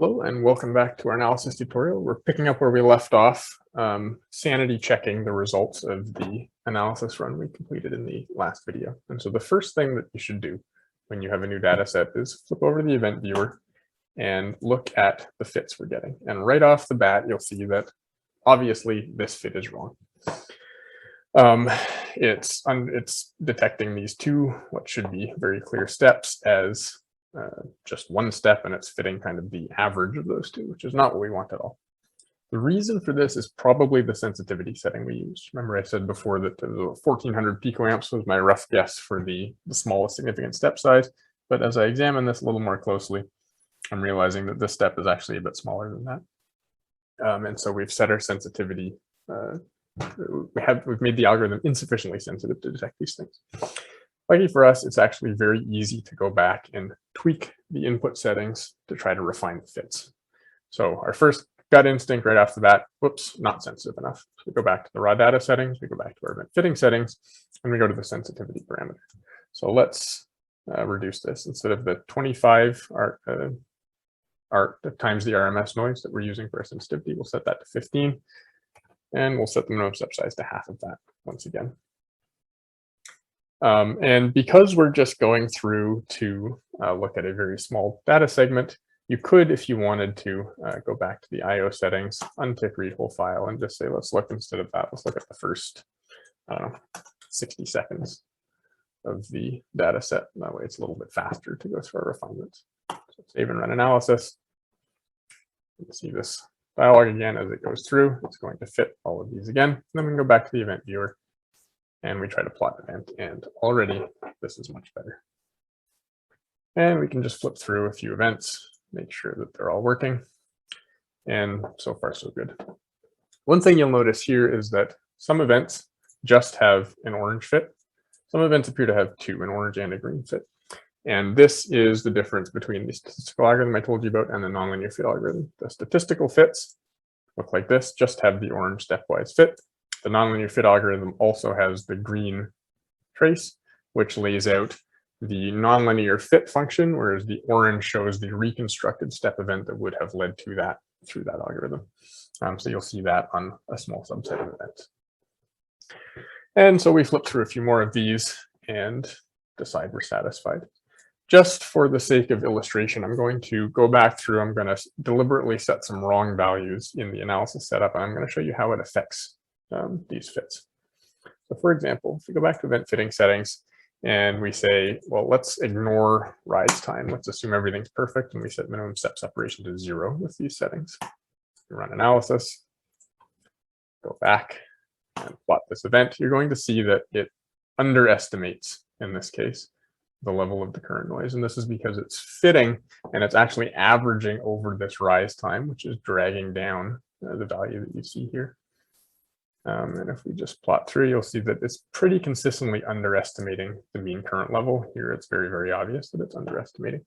Hello and welcome back to our analysis tutorial. We're picking up where we left off, sanity checking the results of the analysis run we completed in the last video. And so the first thing that you should do when you have a new data set is flip over to the event viewer and look at the fits we're getting. And right off the bat, you'll see that obviously this fit is wrong. It's detecting these two, what should be very clear steps as just one step, and it's fitting kind of the average of those two, which is not what we want at all. The reason for this is probably the sensitivity setting we used. Remember I said before that 1400 picoamps was my rough guess for the smallest significant step size, but as I examine this a little more closely, I'm realizing that this step is actually a bit smaller than that. And so we've set our sensitivity, we've made the algorithm insufficiently sensitive to detect these things. Lucky for us, it's actually very easy to go back and tweak the input settings to try to refine the fits. So our first gut instinct right off the bat, whoops, not sensitive enough. So we go back to the raw data settings, we go back to our event fitting settings, and we go to the sensitivity parameter. So let's reduce this. Instead of the 25 times the RMS noise that we're using for our sensitivity, we'll set that to 15, and we'll set the minimum step size to half of that once again. And because we're just going through to look at a very small data segment, you could, if you wanted to, go back to the IO settings, untick read whole file, and just say, let's look instead of that, let's look at the first, I don't know, 60 seconds of the data set. That way it's a little bit faster to go through our refinements. So save and run analysis. You can see this dialog again as it goes through. It's going to fit all of these again. And then we can go back to the event viewer and we try to plot event, and already this is much better. And we can just flip through a few events, make sure that they're all working, and so far so good. One thing you'll notice here is that some events just have an orange fit. Some events appear to have two, an orange and a green fit. And this is the difference between the statistical algorithm I told you about and the nonlinear fit algorithm. The statistical fits look like this, just have the orange stepwise fit. The nonlinear fit algorithm also has the green trace, which lays out the nonlinear fit function, whereas the orange shows the reconstructed step event that would have led to that through that algorithm. So you'll see that on a small subset of events. And so we flip through a few more of these and decide we're satisfied. Just for the sake of illustration, I'm going to go back through, I'm going to deliberately set some wrong values in the analysis setup, and I'm going to show you how it affects these fits. So for example, if we go back to event fitting settings and we say, well, let's ignore rise time. Let's assume everything's perfect, and we set minimum step separation to 0 with these settings. We run analysis, go back and plot this event. You're going to see that it underestimates, in this case, the level of the current noise. And this is because it's fitting and it's actually averaging over this rise time, which is dragging down the value that you see here. And if we just plot through, you'll see that it's pretty consistently underestimating the mean current level. Here, it's very, very obvious that it's underestimating.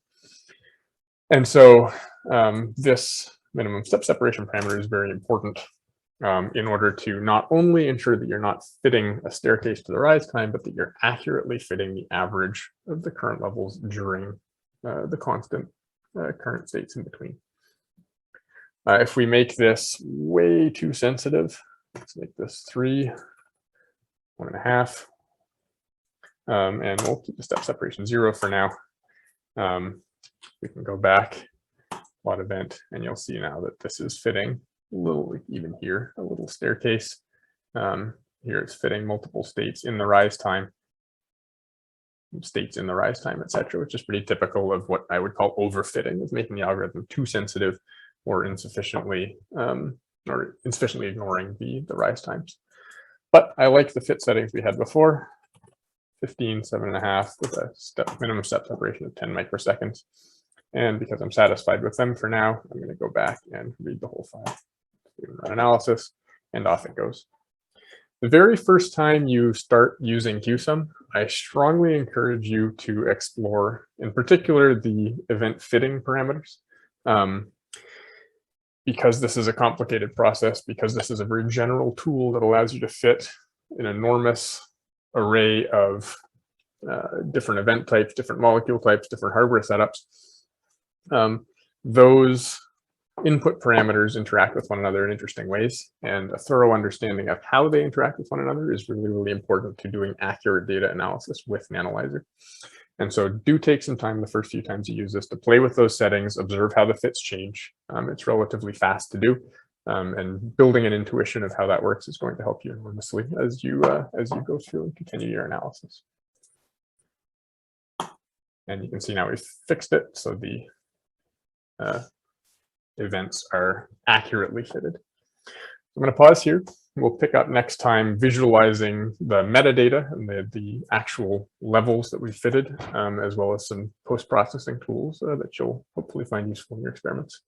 And so this minimum step separation parameter is very important in order to not only ensure that you're not fitting a staircase to the rise time, but that you're accurately fitting the average of the current levels during the constant current states in between. If we make this way too sensitive, let's make this 3, 1.5, and we'll keep the step separation 0 for now. We can go back, plot event, and you'll see now that this is fitting a little, even here, a little staircase. Here it's fitting multiple states in the rise time, etc., which is pretty typical of what I would call overfitting, of making the algorithm too sensitive or insufficiently ignoring the rise times. But I like the fit settings we had before, 15, 7.5 with a minimum step separation of 10 microseconds. And because I'm satisfied with them for now, I'm going to go back and read the whole file. Run analysis, and off it goes. The very first time you start using QSUM, I strongly encourage you to explore, in particular, the event fitting parameters. Because this is a complicated process, because this is a very general tool that allows you to fit an enormous array of different event types, different molecule types, different hardware setups. Those input parameters interact with one another in interesting ways, and a thorough understanding of how they interact with one another is really, really important to doing accurate data analysis with Nanolyzer. And so do take some time the first few times you use this to play with those settings, observe how the fits change. It's relatively fast to do, and building an intuition of how that works is going to help you enormously as you go through and continue your analysis. And you can see now we've fixed it, so the events are accurately fitted. I'm going to pause here. We'll pick up next time visualizing the metadata and the actual levels that we fitted, as well as some post-processing tools that you'll hopefully find useful in your experiments.